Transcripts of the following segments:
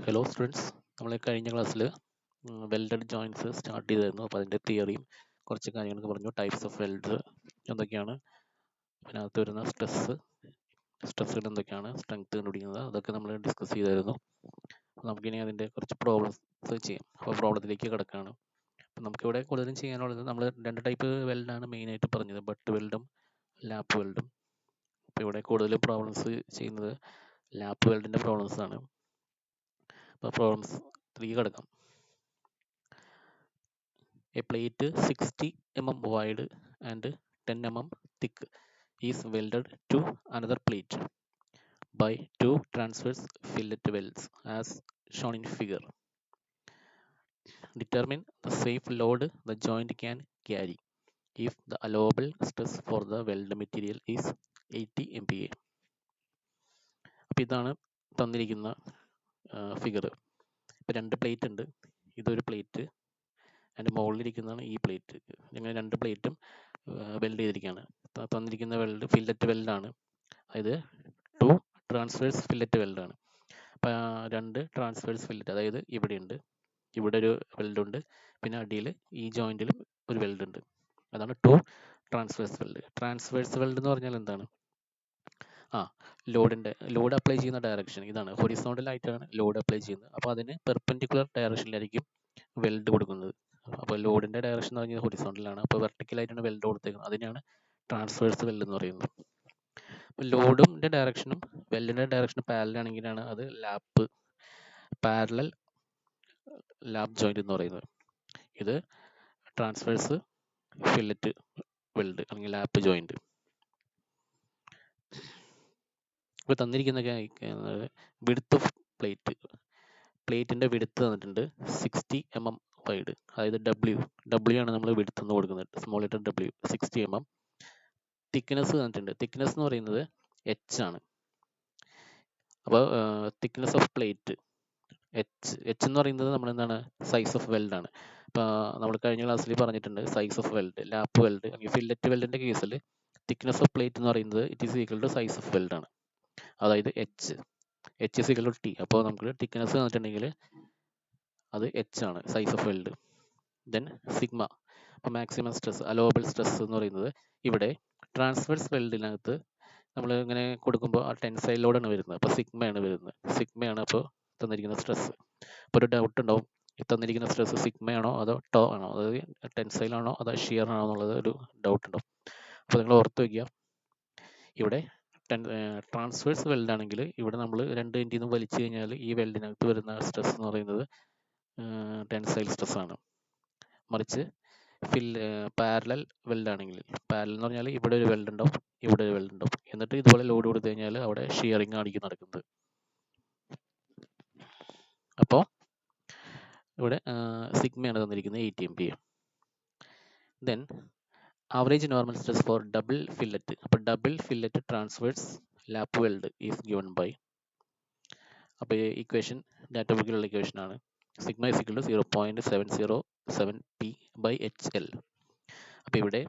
Hello students, നമ്മൾ കഴിഞ്ഞ ക്ലാസ്സിൽ വെൽഡഡ് ജോയിൻറ്റ്സ് സ്റ്റാർട്ട് ചെയ്തായിരുന്നു. അപ്പോൾ അതിൻ്റെ തിയറിയും കുറച്ച് കാര്യങ്ങളൊക്കെ പറഞ്ഞു. ടൈപ്സ് ഓഫ് വെൽഡ് എന്തൊക്കെയാണ്, പിന്നെ അകത്ത് വരുന്ന സ്ട്രെസ്സുകൾ എന്തൊക്കെയാണ്, സ്ട്രെങ്ത് കണ്ടുപിടിക്കുന്നത്, അതൊക്കെ നമ്മൾ ഡിസ്കസ് ചെയ്തായിരുന്നു. അപ്പോൾ നമുക്കിനി അതിൻ്റെ കുറച്ച് പ്രോബ്ലംസ് ചെയ്യാം. അപ്പോൾ പ്രോബ്ലത്തിലേക്ക് കിടക്കുകയാണ്. അപ്പോൾ നമുക്കിവിടെ കൂടുതലും ചെയ്യാനുള്ളത്, നമ്മൾ രണ്ട് ടൈപ്പ് വെൽഡാണ് മെയിനായിട്ട് പറഞ്ഞത്, ബട്ട് വെൽഡും ലാപ്പ് വെൽഡും. അപ്പോൾ ഇവിടെ കൂടുതലും പ്രോബ്ലംസ് ചെയ്യുന്നത് ലാപ്പ് വെൽഡിൻ്റെ പ്രോബ്ലംസ് ആണ്. അപ്പോൾ പ്രോബ്ലംസ് 3 കിടക്കാം. A plate 60 mm wide and 10 mm thick is welded to another plate by two transverse fillet welds as shown in figure. Determine the safe load the joint can carry if the allowable stress for the weld material is 80 MPa. അപ്പോൾ ഇതാണ് തന്നിരിക്കുന്ന figure. ഇപ്പോൾ രണ്ട് plate ഉണ്ട്. ഇതൊരു plate, അതിൻ്റെ മുകളിലിരിക്കുന്നതാണ് ഈ plate. ഇങ്ങനെ രണ്ട് പ്ലേറ്റും വെൽഡ് ചെയ്തിരിക്കുകയാണ്. തന്നിരിക്കുന്ന വെൽഡ് ഫില്ലറ്റ് വെൽഡാണ്. അതായത് 2 ട്രാൻസ്വേഴ്സ് ഫില്ലറ്റ് വെൽഡാണ്. അപ്പം രണ്ട് ട്രാൻസ്വേഴ്സ് ഫില്ലറ്റ്, അതായത് ഇവിടെയുണ്ട്, ഇവിടെ ഒരു വെൽഡ് ഉണ്ട്, പിന്നെ അടിയിൽ ഈ ജോയിൻറ്റിലും ഒരു വെൽഡ് ഉണ്ട്. അതാണ് 2 ട്രാൻസ്വേഴ്സ് വെൽഡ്. ട്രാൻസ്വേഴ്സ് വെൽഡ് എന്ന് പറഞ്ഞാൽ എന്താണ്? ലോഡ് അപ്ലൈ ചെയ്യുന്ന ഡയറക്ഷൻ ഇതാണ്. ഹൊറിസോണ്ടൽ ആയിട്ടാണ് ലോഡ് അപ്ലൈ ചെയ്യുന്നത്. അപ്പോൾ അതിന് പെർപെൻഡിക്കുലർ ഡയറക്ഷനിലായിരിക്കും വെൽഡ് കൊടുക്കുന്നത്. അപ്പോൾ ലോഡിൻ്റെ ഡയറക്ഷൻ എന്ന് പറഞ്ഞാൽ ഹൊറിസോണ്ടലാണ്. അപ്പോൾ വെർട്ടിക്കലായിട്ടാണ് വെൽഡ് കൊടുത്തേക്കുന്നത്. അതിനാണ് ട്രാൻസ്വേഴ്സ് വെൽഡ് എന്ന് പറയുന്നത്. അപ്പോൾ ലോഡിൻ്റെ ഡയറക്ഷനും വെൽഡിൻ്റെ ഡയറക്ഷനും പാരലൽ ആണെങ്കിലാണ് അത് പാരലൽ ലാപ്പ് ജോയിന്റ് എന്ന് പറയുന്നത്. ഇത് ട്രാൻസ്വേഴ്സ് ഫില്ലറ്റ് വെൽഡ് അല്ലെങ്കിൽ ലാപ്പ് ജോയിന്റ്. ഇപ്പോൾ തന്നിരിക്കുന്ന വിഡ്ത്ത് ഓഫ് പ്ലേറ്റിൻ്റെ വിഡ്ത്ത് തന്നിട്ടുണ്ട് 60 mm വൈഡ്, അതായത് ഡബ്ല്യു ആണ് നമ്മൾ വിഡ്ത്ത് എന്ന് കൊടുക്കുന്നത്, small letter W, 60 mm. Thickness തന്നിട്ടുണ്ട്. തിക്നെസ് എന്ന് പറയുന്നത് എച്ച് ആണ്. അപ്പോൾ തിക്നെസ് ഓഫ് പ്ലേറ്റ് എച്ച് എന്ന് പറയുന്നത് നമ്മൾ എന്താണ്, സൈസ് ഓഫ് വെൽഡ് ആണ്. അപ്പോൾ നമ്മൾ കഴിഞ്ഞ ക്ലാസ്സിൽ പറഞ്ഞിട്ടുണ്ട് size of weld, lap weld അല്ലെങ്കിൽ ഫില്ലറ്റ് വെൽഡിൻ്റെ കേസിൽ തിക്നെസ് ഓഫ് പ്ലേറ്റ് എന്ന് പറയുന്നത് it is equal to size of weld ആണ്. അതായത് H is equal to T. അപ്പോൾ നമുക്ക് തിക്നെസ് തന്നിട്ടുണ്ടെങ്കിൽ അത് എച്ച് ആണ്, size of weld. Then sigma, അപ്പോൾ മാക്സിമം സ്ട്രെസ്, അലോവബിൾ സ്ട്രെസ് എന്ന് പറയുന്നത് ഇവിടെ ട്രാൻസ്വേഴ്സ് വെൽഡിനകത്ത് നമ്മൾ ഇങ്ങനെ കൊടുക്കുമ്പോൾ ആ ടെൻസൈൽ ലോഡാണ് വരുന്നത്. അപ്പോൾ സിഗ്മയാണ് വരുന്നത്. സിഗ്മയാണ് അപ്പോൾ തന്നിരിക്കുന്ന സ്ട്രെസ്. അപ്പോൾ ഒരു ഡൗട്ട് ഉണ്ടാവും, ഈ തന്നിരിക്കുന്ന സ്ട്രെസ് സിഗ്മയാണോ അതോ ടോ ആണോ, അതായത് ടെൻസൈൽ ആണോ അതോ ഷിയർ ആണോ എന്നുള്ളത് ഒരു ഡൗട്ട് ഉണ്ടാവും. അപ്പോൾ നിങ്ങൾ ഓർത്ത് വയ്ക്കുക, ഇവിടെ ട്രാൻസ്വേഴ്സ് വെൽഡ് ആണെങ്കിൽ ഇവിടെ നമ്മൾ രണ്ട് എൻഡിൽ നിന്നും വലിച്ചു കഴിഞ്ഞാൽ ഈ വെൽഡിനകത്ത് വരുന്ന സ്ട്രെസ് എന്ന് പറയുന്നത് ടെൻസൈൽ സ്ട്രെസ് ആണ്. മറിച്ച് പാരലൽ വെൽഡ് ആണെങ്കിൽ, പാരലൽ എന്ന് പറഞ്ഞാൽ ഇവിടെ ഒരു വെൽഡ് ഉണ്ടാവും, ഇവിടെ ഒരു വെൽഡ് ഉണ്ടാവും, എന്നിട്ട് ഇതുപോലെ ലോഡ് കൊടുത്തു കഴിഞ്ഞാൽ അവിടെ ഷിയറിംഗ് ആയിരിക്കും നടക്കുന്നത്. അപ്പോൾ ഇവിടെ സിഗ്മയാണ് തന്നിരിക്കുന്നത് 80 MPa. Then average normal stress for double fillet. അപ്പോൾ double fillet transverse lap weld is given by, അപ്പോൾ ഇക്വേഷൻ ഡാറ്റ ബുക്കിലുള്ള ഇക്വേഷൻ ആണ്. Sigma is equal to 0.707 P/HL. അപ്പോൾ ഇവിടെ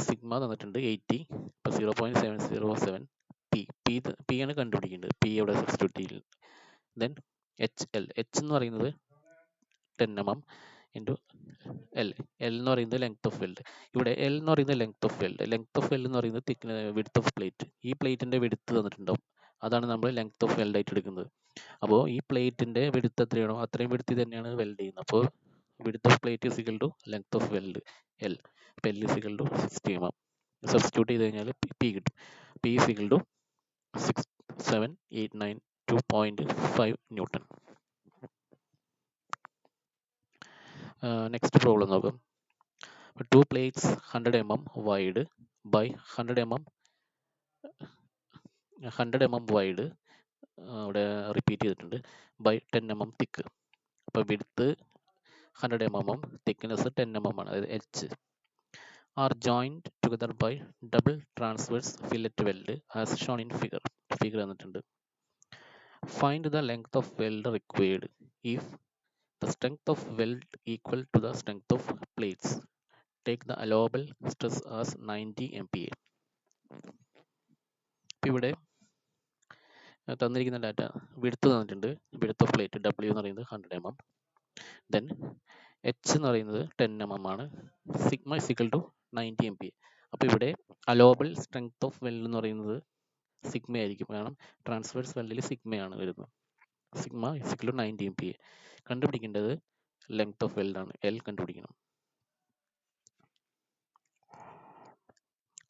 സിഗ്മ തന്നിട്ടുണ്ട് 80, അപ്പോൾ 0.707 പി ആണ് കണ്ടുപിടിക്കേണ്ടത്. പി ഇവിടെ സബ്സ്റ്റിറ്റ്യൂട്ട് ചെയ്യും. ദെൻ എച്ച് എന്ന് പറയുന്നത് 10 mm ഇൻറ്റു എൽ എന്ന് പറയുന്നത് ലെങ്ത് ഓഫ് വെൽഡ്. ഇവിടെ എൽ എന്ന് പറയുന്നത് ലെങ്ത് ഓഫ് വെൽഡ് എന്ന് പറയുന്നത് വിഡ്ത്ത് ഓഫ് പ്ലേറ്റ്. ഈ പ്ലേറ്റിൻ്റെ വിഡ്ത്ത് തന്നിട്ടുണ്ടാവും, അതാണ് നമ്മൾ ലെങ്ത് ഓഫ് വെൽഡ് ആയിട്ട് എടുക്കുന്നത്. അപ്പോൾ ഈ പ്ലേറ്റിൻ്റെ വിഡ്ത്ത് എത്രയാണോ അത്രയും വിഡ്ത്ത് തന്നെയാണ് വെൽഡ് ചെയ്യുന്നത്. അപ്പോൾ width of plate is equal to length of weld L. അപ്പോൾ L is equal to 60 mm. Substitute ചെയ്ത് കഴിഞ്ഞാൽ പി കിട്ടും. P is equal to 67892.5 newton. Next problem നോക്കാം. 2 plates 100 mm wide by 100 mm wide, അവിടെ repeat ചെയ്തിട്ടുണ്ട്, by 10 mm thick. അപ്പോൾ width 100 mm, thickness 10 mm ആണ്, അതായത് H. Are joined together by double transverse fillet weld as shown in figure തന്നിട്ടുണ്ട്. Find the length of weld required if the strength of weld equal to the strength of plates. Take the allowable stress as 90 MPa. ഇവിടെ തന്നിരിക്കുന്ന data width തന്നിട്ടുണ്ട്. Width of plate W എന്ന് പറയുന്നത് 100 mm. Then H എന്ന് പറയുന്നത് 10 mm ആണ്. Sigma is equal to 90 MPa. അപ്പോൾ ഇവിടെ അലോബിൾ സ്ട്രെങ്ത് ഓഫ് വെൽഡ് എന്ന് പറയുന്നത് സിഗ്മ ആയിരിക്കും. കാരണം ട്രാൻസ്വേഴ്സ് വെൽഡിൽ സിഗ്മയാണ് വരുന്നത്. Sigma is equal to 90 MPa. കണ്ടുപിടിക്കേണ്ടത് ലെങ്ത് ഓഫ് വെൽഡ് ആണ്, L കണ്ടുപിടിക്കണം.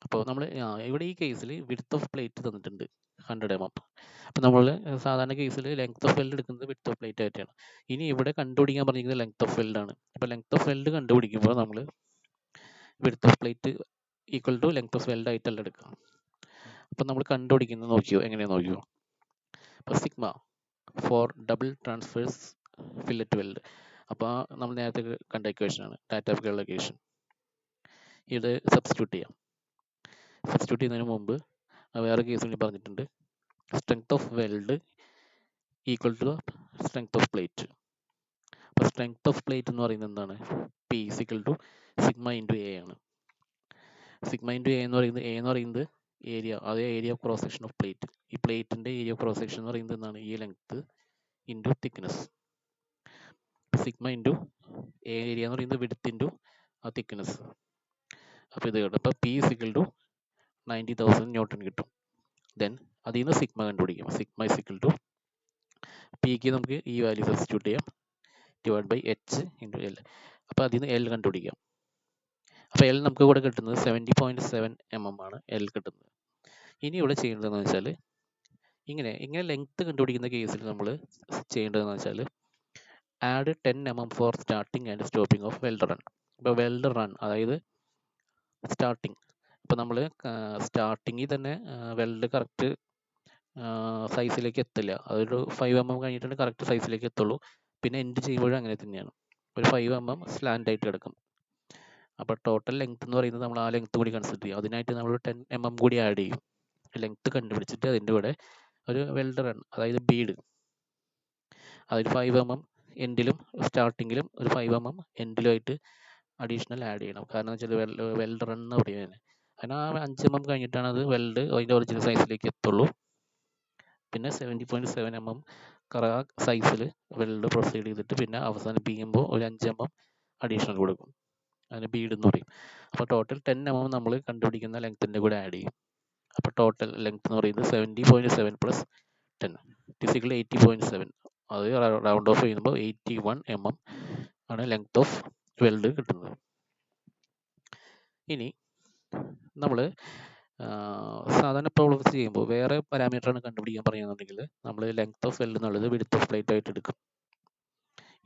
അപ്പോൾ നമ്മൾ ഇവിടെ ഈ കേസിൽ വിഡ്ത്ത് ഓഫ് പ്ലേറ്റ് തന്നിട്ടുണ്ട് 100 mm. അപ്പോൾ നമ്മൾ സാധാരണ കേസിൽ ലെങ്ത് ഓഫ് വെൽഡ് എടുക്കുന്നത് വിഡ്ത്ത് ഓഫ് പ്ലേറ്റ് ആയിട്ടാണ്. ഇനി ഇവിടെ കണ്ടുപിടിക്കാൻ പറഞ്ഞിരിക്കുന്നത് ലെങ്ത് ഓഫ് വെൽഡ് ആണ്. അപ്പോൾ ലെങ്ത് ഓഫ് വെൽഡ് കണ്ടുപിടിക്കുമ്പോൾ നമ്മൾ width of plate equal to length of weld ആയിട്ടല്ല എടുക്കുക. അപ്പോൾ നമ്മൾ കണ്ടുപിടിക്കുന്നത് നോക്കിയോ, എങ്ങനെയാണെന്ന് നോക്കിയോ. അപ്പോൾ sigma for double transverse fillet weld. അപ്പോൾ നമ്മൾ നേരത്തെ കണ്ട ഇക്വേഷനാണ്, ഡാറ്റ ഇക്വേഷൻ. ഇത് സബ്സ്റ്റിറ്റ്യൂട്ട് ചെയ്യാം. സബ്സ്റ്റിറ്റ്യൂട്ട് ചെയ്യുന്നതിന് മുമ്പ് വേറെ കേസ് കൂടി പറഞ്ഞിട്ടുണ്ട്. Strength of weld equal to strength of plate. അപ്പോൾ സ്ട്രെങ്ത് ഓഫ് പ്ലേറ്റ് എന്ന് പറയുന്നത് എന്താണ്? P equal to sigma into A ആണ്. സിഗ്മ ഇൻറ്റു എ എന്ന് പറയുന്നത് ഏരിയ, അതേ area of cross section of plate. ഈ പ്ലേറ്റിൻ്റെ ഏരിയ ഓഫ് ക്രോസ് സെക്ഷൻ എന്ന് പറയുന്നത് എന്താണ്? ഈ length into thickness. Sigma into area എന്ന് പറയുന്നത് വിഡ്ത്ത് ഇൻറ്റു ആ തിക്നെസ്. അപ്പോൾ ഇത് കിട്ടും. അപ്പോൾ P ഈക്വൽ ടു 90,000 ന്യൂട്ടൺ കിട്ടും. ദെൻ അതിൽ നിന്ന് സിഗ്മ കണ്ടുപിടിക്കും. സിഗ്മ ഇസിക്കൽ ടു പിക്ക് നമുക്ക് ഈ വാല്യൂ സബ്സ്റ്റിറ്റ്യൂട്ട് ചെയ്യാം, divide by H into L. അപ്പോൾ അതിൽ നിന്ന് L കണ്ടുപിടിക്കാം. അപ്പോൾ L നമുക്ക് ഇവിടെ കിട്ടുന്നത് 70.7 mm ആണ് L കിട്ടുന്നത്. ഇനി ഇവിടെ ചെയ്യേണ്ടതെന്ന് വെച്ചാൽ ഇങ്ങനെ ലെങ്ത് കണ്ടുപിടിക്കുന്ന കേസിൽ നമ്മൾ ചെയ്യേണ്ടതെന്ന് വെച്ചാൽ add 10 mm for starting and stopping of weld run. ഇപ്പോൾ വെൽഡ് റൺ അതായത് സ്റ്റാർട്ടിങ്, ഇപ്പോൾ നമ്മൾ സ്റ്റാർട്ടിങ്ങിൽ തന്നെ വെൽഡ് കറക്റ്റ് സൈസിലേക്ക് എത്തില്ല. അതൊരു 5 mm കഴിഞ്ഞിട്ടാണ് കറക്റ്റ് സൈസിലേക്ക് എത്തുള്ളൂ. പിന്നെ എൻഡ് ചെയ്യുമ്പോഴും അങ്ങനെ തന്നെയാണ്, ഒരു 5 mm സ്ലാൻഡ് ആയിട്ട് കിടക്കും. അപ്പോൾ ടോട്ടൽ ലെങ്ത് എന്ന് പറയുന്നത് നമ്മൾ ആ ലെങ്ത് കൂടി കൺസിഡർ ചെയ്യും. അതിനായിട്ട് നമ്മൾ 10 mm കൂടി ആഡ് ചെയ്യും. ലെങ്ത് കണ്ടുപിടിച്ചിട്ട് അതിൻ്റെ കൂടെ ഒരു വെൽഡ് റൺ അതായത് ബീഡ്, അതായത് 5 mm എൻഡിലും സ്റ്റാർട്ടിങ്ങിലും ഒരു 5 mm എൻഡിലുമായിട്ട് അഡീഷണൽ ആഡ് ചെയ്യണം. കാരണം എന്ന് വെച്ചാൽ വെൽഡ് റൺ എന്ന് പറയുന്നത് അതിന് ആ 5 mm കഴിഞ്ഞിട്ടാണ് അത് വെൽഡ് അതിൻ്റെ ഒറിജിനൽ സൈസിലേക്ക് എത്തുള്ളൂ. പിന്നെ 70.7 mm സൈസിൽ വെൽഡ് പ്രൊസീഡ് ചെയ്തിട്ട് പിന്നെ അവസാനിപ്പിക്കുമ്പോൾ ഒരു 5 mm അഡീഷണൽ കൊടുക്കും. അതിന് ബീഡ് എന്ന് പറയും. അപ്പോൾ ടോട്ടൽ 10 mm നമ്മൾ കണ്ടുപിടിക്കുന്ന ലെങ്ത്തിൻ്റെ കൂടെ ആഡ് ചെയ്യും. അപ്പോൾ ടോട്ടൽ ലെങ്ത് എന്ന് പറയുന്നത് 70.7 പ്ലസ് 10 ഫിസിക്കൽ 80.7. അത് റൗണ്ട് ഓഫ് ചെയ്യുമ്പോൾ 81 mm ആണ് ലെങ്ത് ഓഫ് വെൽഡ് കിട്ടുന്നത്. ഇനി നമ്മൾ സാധാരണ പ്രോബ്ലംസ് ചെയ്യുമ്പോൾ വേറെ പാരാമീറ്ററാണ് കണ്ടുപിടിക്കാൻ പറയുകയാണെന്നുണ്ടെങ്കിൽ നമ്മൾ ലെങ്ത് ഓഫ് വെൽഡ് എന്നുള്ളത് വിഡ്ത്ത് ഓഫ് പ്ലേറ്റ് ആയിട്ട് എടുക്കും.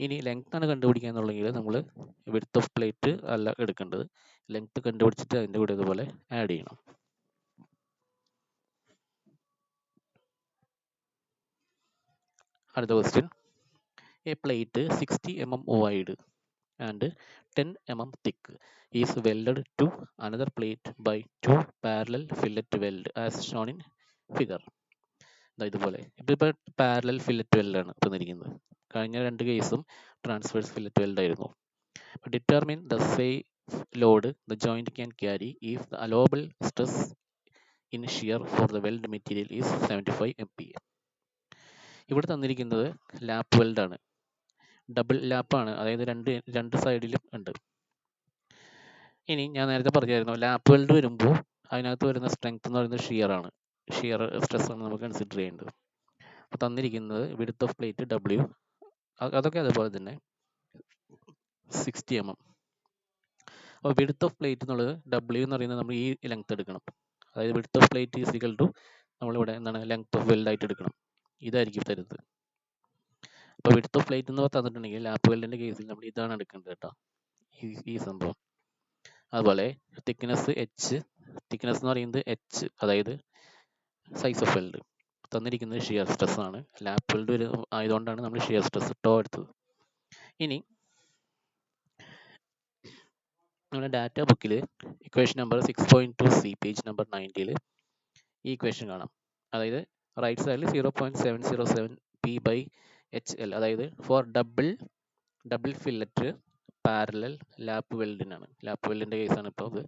ഇനി ലെങ്ത് ആണ് കണ്ടുപിടിക്കുക എന്നുണ്ടെങ്കിൽ നമ്മൾ വിഡ്ത്ത് ഓഫ് പ്ലേറ്റ് അല്ല എടുക്കേണ്ടത്, ലെങ്ത് കണ്ടുപിടിച്ചിട്ട് അതിൻ്റെ കൂടെ ഇതുപോലെ ആഡ് ചെയ്യണം. അടുത്ത question, A plate 60 mm wide and 10 mm thick is welded to another plate by 2 parallel fillet weld as shown in figure. ഇതുപോലെ ഇപ്പോൾ പാരലൽ ഫില്ലറ്റ് വെൽഡ് ആണ് തന്നിരിക്കുന്നത്. കഴിഞ്ഞ രണ്ട് കേസും ട്രാൻസ്വേഴ്സ് ഫില്ലറ്റ് വെൽഡ് ആയിരുന്നു. Determine the safe load the joint can carry if the allowable stress in shear for the weld material is 75 MPa. ഇവിടെ തന്നിരിക്കുന്നത് ലാപ്പ് വെൽഡ് ആണ്, ഡബിൾ ലാപ്പാണ്, അതായത് രണ്ട് സൈഡിലും ഉണ്ട്. ഇനി ഞാൻ നേരത്തെ പറഞ്ഞായിരുന്നു ലാപ്പ് വെൽഡ് വരുമ്പോൾ അതിനകത്ത് വരുന്ന സ്ട്രെങ്ത് എന്ന് പറയുന്നത് ഷിയർ ആണ്, ഷിയർ സ്ട്രെസ് ആണ് നമുക്ക് കൺസിഡർ ചെയ്യേണ്ടത്. അപ്പോൾ തന്നിരിക്കുന്നത് വിഡ്ത്ത് ഓഫ് പ്ലേറ്റ് W, അതൊക്കെ അതുപോലെ തന്നെ 60 mm. അപ്പോൾ വിഡ്ത്ത് ഓഫ് പ്ലേറ്റ് എന്നുള്ളത് W എന്ന് പറയുന്നത് നമ്മൾ ഈ ലെങ്ത് എടുക്കണം, അതായത് width of plate is equal to നമ്മളിവിടെ എന്താണ് ലെങ്ത് ഓഫ് വെൽഡ് ആയിട്ട് എടുക്കണം, ഇതായിരിക്കും തരുന്നത്. അപ്പോൾ വിഡ്ത്ത് ഓഫ് പ്ലേറ്റ് എന്ന് തന്നിട്ടുണ്ടെങ്കിൽ ലാപ്പ് വെൽഡിൻ്റെ കേസിൽ നമ്മൾ ഇതാണ് എടുക്കേണ്ടത് കേട്ടോ, ഈ സംഭവം. അതുപോലെ തിക്നെസ് H, തിക്നെസ് എന്ന് പറയുന്നത് H, അതായത് സൈസ് ഓഫ് വെൽഡ്. തന്നിരിക്കുന്നത് ഷിയർ സ്ട്രെസ് ആണ്, ലാപ്പ് വെൽഡ് ആയതുകൊണ്ടാണ് നമ്മൾ ഷിയർ സ്ട്രെസ് ടോ എടുത്തത്. ഇനി നമ്മുടെ ഡാറ്റ ബുക്കിൽ equation number 6.2C page number 90 ഈ ഇക്വേഷൻ കാണാം. അതായത് റൈറ്റ് സൈഡിൽ 0.707 P/HL, അതായത് for double fillet parallel lap വെൽഡിനാണ്, ലാപ്പ് വെൽഡിൻ്റെ കേസാണ് ഇപ്പോൾ അത്.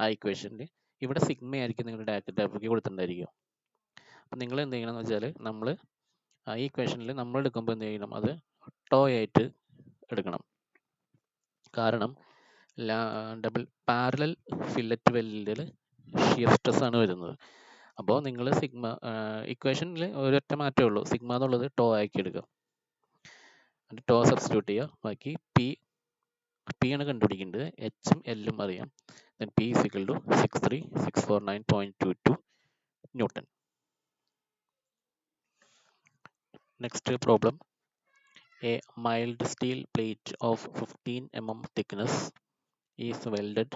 ആ ഇക്വേഷനിൽ ഇവിടെ സിഗ്മ ആയിരിക്കും നിങ്ങളുടെ ഡാറ്റ ബുക്കിൽ കൊടുത്തിട്ടുണ്ടായിരിക്കും. അപ്പം നിങ്ങൾ എന്ത് ചെയ്യണം എന്ന് വെച്ചാൽ നമ്മൾ ഈ ഇക്വേഷനിൽ നമ്മൾ എടുക്കുമ്പോൾ എന്ത് ചെയ്യണം, അത് ടോ ആയിട്ട് എടുക്കണം. കാരണം ഡബിൾ പാരലൽ ഫില്ലറ്റ് വെൽഡിൽ ഷിയർ സ്ട്രെസ് ആണ് വരുന്നത്. അപ്പോൾ നിങ്ങൾ സിഗ്മ ഇക്വേഷനിൽ ഒരൊറ്റ മാറ്റമേ ഉള്ളൂ, സിഗ്മ എന്നുള്ളത് ടോ ആക്കി എടുക്കുക, എന്നിട്ട് ടോ സബ്സ്റ്റിറ്റ്യൂട്ട് ചെയ്യുക. ബാക്കി പി ആണ് കണ്ടുപിടിക്കേണ്ടത്, എച്ചും എല്ലും അറിയാം. Then P is equal to 63649.22 newton. Next problem. A mild steel plate of 15 mm thickness is welded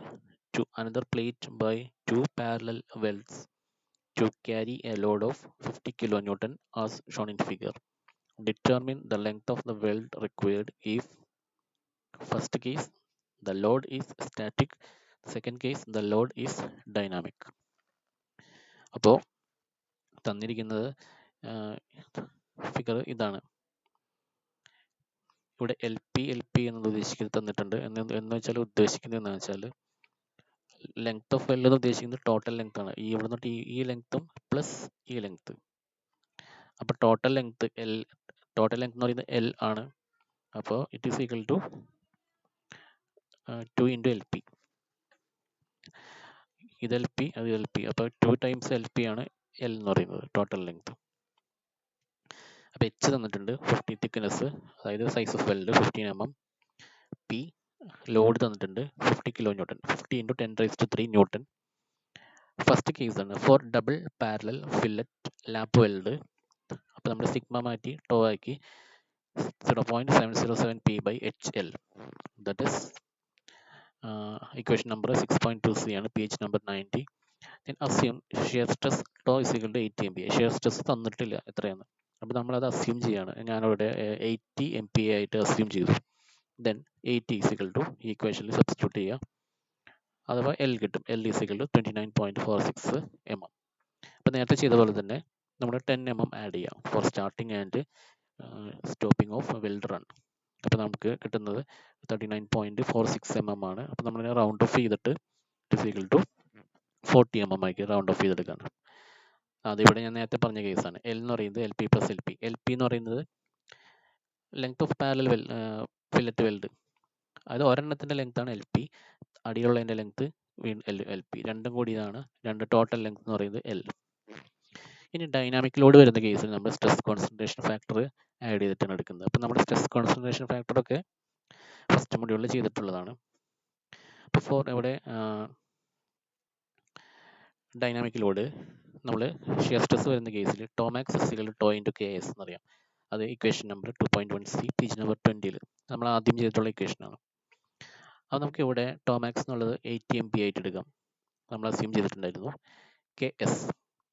to another plate by two parallel welds to carry a load of 50 kilonewton as shown in figure. Determine the length of the weld required if first case the load is static, second case the load is dynamic. അപ്പോൾ തന്നിരിക്കുന്നത് figure ഇതാണ്. ഇവിടെ L P എന്നത് ഉദ്ദേശിക്കുന്നത് തന്നിട്ടുണ്ട്. എന്ന് വെച്ചാൽ ഉദ്ദേശിക്കുന്നത് എന്ന് വെച്ചാൽ ലെങ്ത് ഓഫ് വെൽഡ് എന്ന് ഉദ്ദേശിക്കുന്നത് ടോട്ടൽ ലെങ്ത് ആണ്. ഇവിടെ നിന്നിട്ട് ഈ ലെങ്ത്തും പ്ലസ് ഈ ലെങ്ത്. അപ്പോൾ ടോട്ടൽ ലെങ്ത് എന്ന് പറയുന്നത് എൽ ആണ്. അപ്പോൾ it is equal to 2 into L P. ഇത് എൽ പി, അത് എൽ പി. അപ്പോൾ 2 ടൈംസ് എൽ പി ആണ് എൽ എന്ന് പറയുന്നത് ടോട്ടൽ ലെങ്ത്. അപ്പോൾ എച്ച് തന്നിട്ടുണ്ട് 50 തിക്നെസ്, അതായത് size of weld 15 mm. P load തന്നിട്ടുണ്ട് 50 kilo newton, 50 × 10⁻³ newton. First case ആണ് for double parallel fillet lap weld. അപ്പോൾ നമ്മൾ സിഗ്മ മാറ്റി ടോ ആക്കി 0.707 p/HL. That is equation number 6.2c ആണ്, pH number 90. Then assume shear stress tau is equal to 80 MPa. Shear stress തന്നിട്ടില്ല എത്രയാണ്, അപ്പോൾ നമ്മളത് അസ്യൂം ചെയ്യാണ്. ഞാനിവിടെ 80 MPa ആയിട്ട് അസ്യൂം ചെയ്തു. ദെൻ 80 ഈസ് ഈക്വൽ ടു ഈ ഇക്വേഷനിൽ സബ്സ്റ്റിറ്റ്യൂട്ട് ചെയ്യുക, അഥവാ എൽ കിട്ടും. L is equal to 29.46 mm. അപ്പോൾ നേരത്തെ ചെയ്ത പോലെ തന്നെ നമ്മൾ 10 mm ആഡ് ചെയ്യാം for starting and stopping of weld run. അപ്പോൾ നമുക്ക് കിട്ടുന്നത് 39.46 mm ആണ്. അപ്പോൾ നമ്മൾ റൗണ്ട് ഓഫ് ചെയ്തിട്ട് it is equal to 40 mm ആക്കി റൗണ്ട് ഓഫ് ചെയ്തെടുക്കുകയാണ്. അതിവിടെ ഞാൻ നേരത്തെ പറഞ്ഞ കേസാണ്. എൽ എന്ന് പറയുന്നത് L P plus L P. L P എന്ന് പറയുന്നത് length of parallel fillet weld, അതായത് ഒരെണ്ണത്തിൻ്റെ ലെങ്ത് ആണ് എൽ പി, അടിയുള്ളതിൻ്റെ ലെങ്ത് എൽ പി, രണ്ടും കൂടിയതാണ് ടോട്ടൽ ലെങ്ത് എന്ന് പറയുന്നത് എൽ. ഇനി ഡൈനാമിക് ലോഡ് വരുന്ന കേസിൽ നമ്മൾ സ്ട്രെസ് കോൺസെൻട്രേഷൻ ഫാക്ടർ ആഡ് ചെയ്തിട്ടാണ് എടുക്കുന്നത്. അപ്പോൾ നമ്മുടെ സ്ട്രെസ് കോൺസെൻട്രേഷൻ ഫാക്ടറൊക്കെ ഫസ്റ്റ് മൊഡ്യൂളിൽ ചെയ്തിട്ടുള്ളതാണ്. അപ്പോൾ ഇവിടെ ഡൈനാമിക് ലോഡ് നമ്മൾ ഷിയർ സ്ട്രെസ് വരുന്ന കേസിൽ tau max is equal to tau into K S എന്നറിയാം. അത് equation number 2.1c page number 20 നമ്മൾ ആദ്യം ചെയ്തിട്ടുള്ള ഇക്വേഷനാണ്. അപ്പോൾ നമുക്ക് ഇവിടെ ടോമാക്സ് എന്നുള്ളത് 80 MPa ആയിട്ട് എടുക്കാം, നമ്മൾ അസ്യൂം ചെയ്തിട്ടുണ്ടായിരുന്നു. കെ എസ്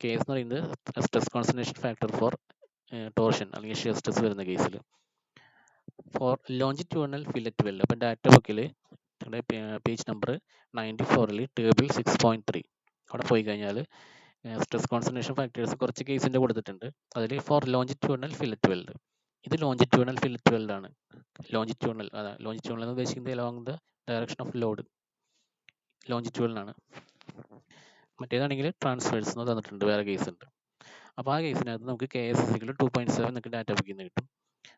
എന്ന് പറയുന്നത് stress concentration factor for torsion അല്ലെങ്കിൽ ഷിയർ സ്ട്രെസ് വരുന്ന കേസിൽ. ഫോർ ലോഞ്ചിറ്റ്യൂണൽ ഫില്ലറ്റ് വെൽഡ്, അപ്പം ഡാറ്റ ബുക്കിൽ പേജ് നമ്പർ 94 ടേബിൾ 6.3 അവിടെ പോയി കഴിഞ്ഞാൽ സ്ട്രെസ് കോൺസെൻട്രേഷൻ ഫാക്ടേഴ്സ് കുറച്ച് കേസിൻ്റെ കൊടുത്തിട്ടുണ്ട്. അതിൽ ഫോർ ലോഞ്ചിറ്റ്യൂണൽ ഫില്ലറ്റ് വെൽഡ്, ഇത് ലോഞ്ചിറ്റ്യൂണൽ ഫില്ലറ്റ് വെൽഡ് ആണ്. ലോഞ്ചിറ്റ്യൂണൽ എന്ന് ഉദ്ദേശിക്കുന്നത് along the direction of load, ലോഞ്ചിറ്റ്യൂണലാണ്. മറ്റേതാണെങ്കിൽ ട്രാൻസ്വേഴ്സ് എന്ന് തന്നിട്ടുണ്ട്, വേറെ കേസ് ഉണ്ട്. അപ്പോൾ ആ കേസിനകത്ത് നമുക്ക് K S is equal to 2.7 നമുക്ക് ഡാറ്റ ബുക്കിൽ നിന്ന് കിട്ടും.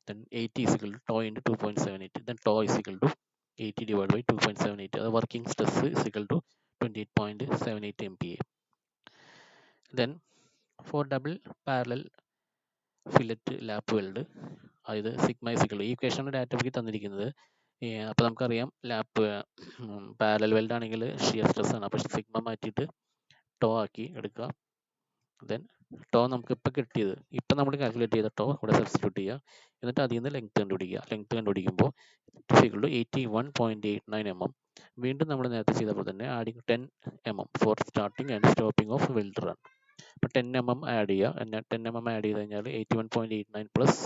Then 80 is equal to tau into 2.78. Then tau is equal to 80 divide by 2.78. അത് working stress is equal to 28.78 MPa. Then four double parallel fillet lap weld, അതായത് sigma is equal to, ഈ ഇക്വേഷനാണ് data ബുക്കിൽ തന്നിരിക്കുന്നത്. അപ്പോൾ നമുക്കറിയാം lap parallel weld ആണെങ്കിൽ shear stress ആണ്. അപ്പോൾ സിഗ്മ മാറ്റിയിട്ട് ടോ ആക്കി എടുക്കുക. ദെൻ ടോ നമുക്ക് ഇപ്പോൾ കിട്ടിയത്, ഇപ്പം നമ്മൾ കാൽക്കുലേറ്റ് ചെയ്ത ടോ ഇവിടെ സബ്സ്റ്റിറ്റ്യൂട്ട് ചെയ്യുക, എന്നിട്ട് അതിൽ നിന്ന് ലെങ്ത് കണ്ടുപിടിക്കുക. ലെങ്ത് കണ്ടുപിടിക്കുമ്പോൾ it is equal to 81.89 mm. വീണ്ടും നമ്മൾ നേരത്തെ ചെയ്തപ്പോൾ തന്നെ adding 10 mm for starting and stopping of weld run. അപ്പോൾ 10 mm ആഡ് ചെയ്യുക. 10 mm ആഡ് ചെയ്ത് കഴിഞ്ഞാൽ 81.89 പ്ലസ്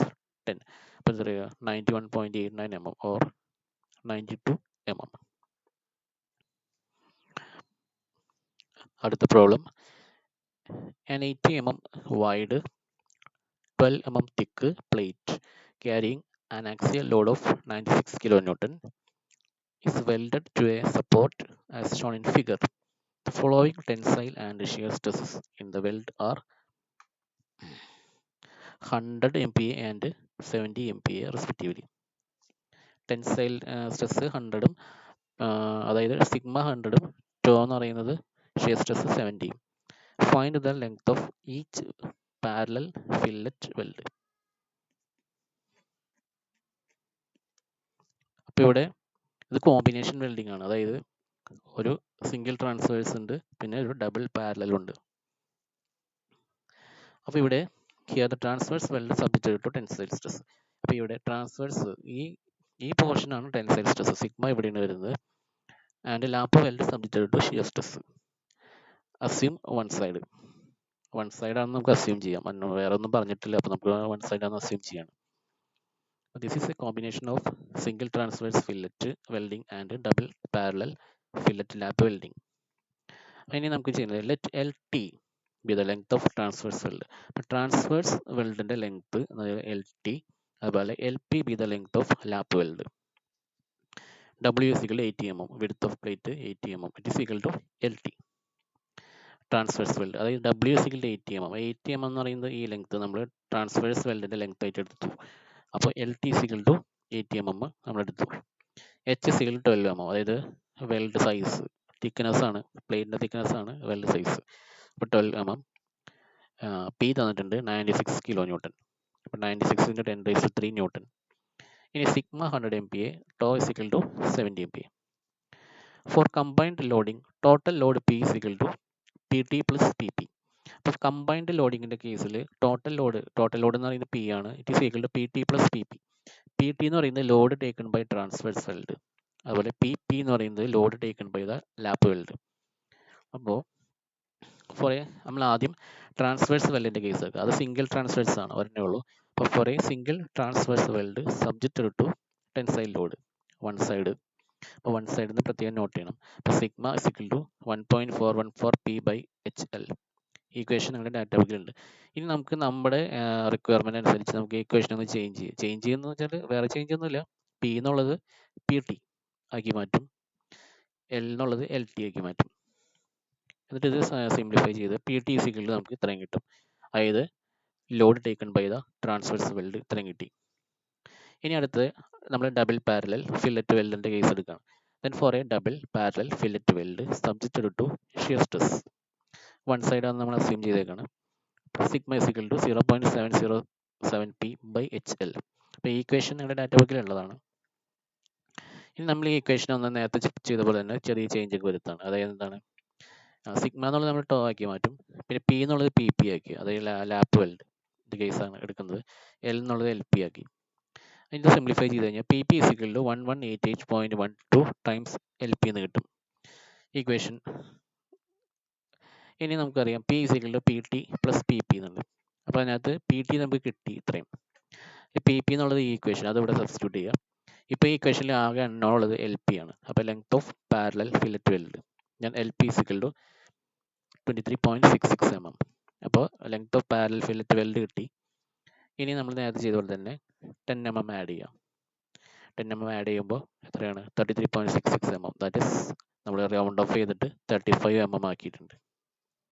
10, അപ്പോൾ എന്താ പറയുക 91.89 mm ഓർ 92 mm. അടുത്ത problem. An 80 mm wide 12 mm thick plate carrying an axial load of 96 kilonewton is welded to a support as shown in figure. The following tensile and shear stresses in the weld are 100 MPa and 70 MPa respectively. Tensile stress 100ഉം അതായത് sigma 100ഉം tau എന്ന് പറയുന്നത് shear stress 70യും. Find the length of each parallel fillet weld. അപ്പോൾ ഇവിടെ ഇത് combination welding ആണ്. അതായത് ഒരു സിംഗിൾ ട്രാൻസ്വേഴ്സ് ഉണ്ട്, പിന്നെ ഒരു ഡബിൾ പാരലൽ ഉണ്ട്. അപ്പോൾ ഇവിടെ here the transverse weld subjected to tensile stress. അപ്പോൾ ഇവിടെ ട്രാൻസ്വേഴ്സ് ഈ പോർഷൻ ആണ് ടെൻസൈൽ സ്ട്രെസ്, സിഗ്മ ഇവിടെയാണ് വരുന്നത്. And lap weld subjected to shear stress. Assume one side ആണെന്ന് നമുക്ക് അസ്യൂം ചെയ്യാം. വേറെ ഒന്നും പറഞ്ഞിട്ടില്ല, അപ്പോൾ നമുക്ക് വൺ സൈഡ് ആണെന്ന് അസ്യൂം ചെയ്യാണ്. This is a combination of single transverse fillet welding and double parallel fillet lap welding. ഇനി നമുക്ക് ചെയ്യുന്നത് let L T be the length of transverse weld. അപ്പോൾ ട്രാൻസ്വേഴ്സ് വെൽഡിന്റെ ലെങ്ത് എൽ ടി, അതുപോലെ L P be the length of lap weld. W is equal to 80 mm, width of plate 80 mm, it is equal to LT. Transverse weld, അതായത് W is equal to 80 mm. 80 mm എന്ന് പറയുന്നത് ഈ length നമ്മൾ transverse വെൽഡിന്റെ length ആയിട്ട് എടുത്തു. അപ്പോൾ LT is equal to 80 mm നമ്മൾ എടുത്തു. H is equal to 12 mm, അതായത് വെൽഡ് സൈസ് തിക്നെസ് ആണ്, പ്ലേറ്റിന്റെ തിക്നെസ് ആണ് വെൽഡ് സൈസ്. അപ്പോൾ 12 mm. P തന്നിട്ടുണ്ട് 96 കിലോ ന്യൂട്ടൺ. അപ്പോൾ 96 × 10⁻³ ന്യൂട്ടൺ. ഇനി sigma 100 MPa, tau is equal to 70 MPa. For combined loading, total load P is equal to PT plus PP. അപ്പോൾ കമ്പൈൻഡ് ലോഡിങ്ങിന്റെ കേസിൽ ടോട്ടൽ ലോഡ് എന്ന് പറയുന്നത് P ആണ്. It is equal to PT plus PP. PT എന്ന് പറയുന്നത് load taken by transverse weld, അതുപോലെ PP എന്ന് പറയുന്നത് load taken by the lap weld. അപ്പോൾ നമ്മൾ ആദ്യം ട്രാൻസ്വേഴ്സ് വെൽഡിന്റെ കേസ് എടുക്കുക. അത് സിംഗിൾ ട്രാൻസ്വേഴ്സ് ആണ്, ഒരെണ്ണേ ഉള്ളൂ. അപ്പോൾ for a single transverse weld subjected to tensile load one side. അപ്പോൾ വൺ സൈഡിൽ നിന്ന് പ്രത്യേകം നോട്ട് ചെയ്യണം. അപ്പോൾ sigma is equal to 1.414 P/HL. Equation നമ്മുടെ ഡാറ്റ ബുക്കിലുണ്ട്. ഇനി നമുക്ക് നമ്മുടെ റിക്വയർമെന്റ് അനുസരിച്ച് നമുക്ക് ഈക്വേഷൻ ഒന്ന് ചേഞ്ച് ചെയ്യുന്ന വെച്ചാൽ വേറെ ചേഞ്ച് ഒന്നുമില്ല. P എന്നുള്ളത് PT ആക്കി മാറ്റും, L എന്നുള്ളത് LT ആക്കി മാറ്റും. എന്നിട്ട് ഇത് സിംപ്ലിഫൈ ചെയ്ത് PT is equal to നമുക്ക് ഇത്രയും കിട്ടും. അതായത് load taken by the transverse weld ഇത്രയും കിട്ടി. ഇനി അടുത്തത് നമ്മൾ ഡബിൾ പാരലൽ ഫില്ലറ്റ് വെൽഡിന്റെ കേസ് എടുക്കാം. Then for a double parallel fillet weld subjected to shear stress one side ആണ് നമ്മൾ അസ്യൂം ചെയ്തേക്കാണ്. Sigma is equal to 0.707 P/HL. അപ്പോൾ ഈ ഇക്വേഷൻ നിങ്ങളുടെ ഡാറ്റ ബുക്കിൽ ഉള്ളതാണ്. ഇനി നമ്മൾ ഈ ഇക്വേഷൻ ഒന്ന് നേരത്തെ ചെയ്ത പോലെ തന്നെ ചെറിയ ചേഞ്ച് ഒക്കെ വരുത്താണ്. അതായത് എന്താണ്, സിഗ്മ എന്നുള്ളത് നമ്മൾ ടോ ആക്കി മാറ്റും, പിന്നെ P എന്നുള്ളത് PP ആക്കി, അതായത് ലാപ്പ് വെൽഡ് കേസാണ് എടുക്കുന്നത്. L എന്നുള്ളത് LP ആക്കി. അതിൻ്റെ സിംപ്ലിഫൈ ചെയ്ത് കഴിഞ്ഞാൽ PP is equal to 1188.12 times LP എന്ന് കിട്ടും ഈക്വേഷൻ. ഇനി നമുക്കറിയാം P is equal to PT plus PP എന്നുണ്ട്. അപ്പോൾ അതിനകത്ത് PT നമുക്ക് കിട്ടി ഇത്രയും. ഈ PP എന്നുള്ളത് ഈ ഇക്വേഷൻ, അതിവിടെ സബ്സ്റ്റിറ്റ്യൂട്ട് ചെയ്യുക. ഇപ്പോൾ ഈ ഇക്വേഷനിൽ ആകെ എണ്ണമുള്ളത് LP ആണ്. അപ്പോൾ length of parallel fillet weld ഞാൻ LP is equal to 23.66 mm. അപ്പോൾ length of parallel fillet weld കിട്ടി. ഇനി നമ്മൾ നേരത്തെ ചെയ്ത പോലെ തന്നെ 10 mm ആഡ് ചെയ്യാം. 10 mm ആഡ് ചെയ്യുമ്പോൾ എത്രയാണ്, 33.66 mm. ദാറ്റ് ഇസ് നമ്മൾ റൗണ്ട് ഓഫ് ചെയ്തിട്ട് 35 mm ആക്കിയിട്ടുണ്ട്.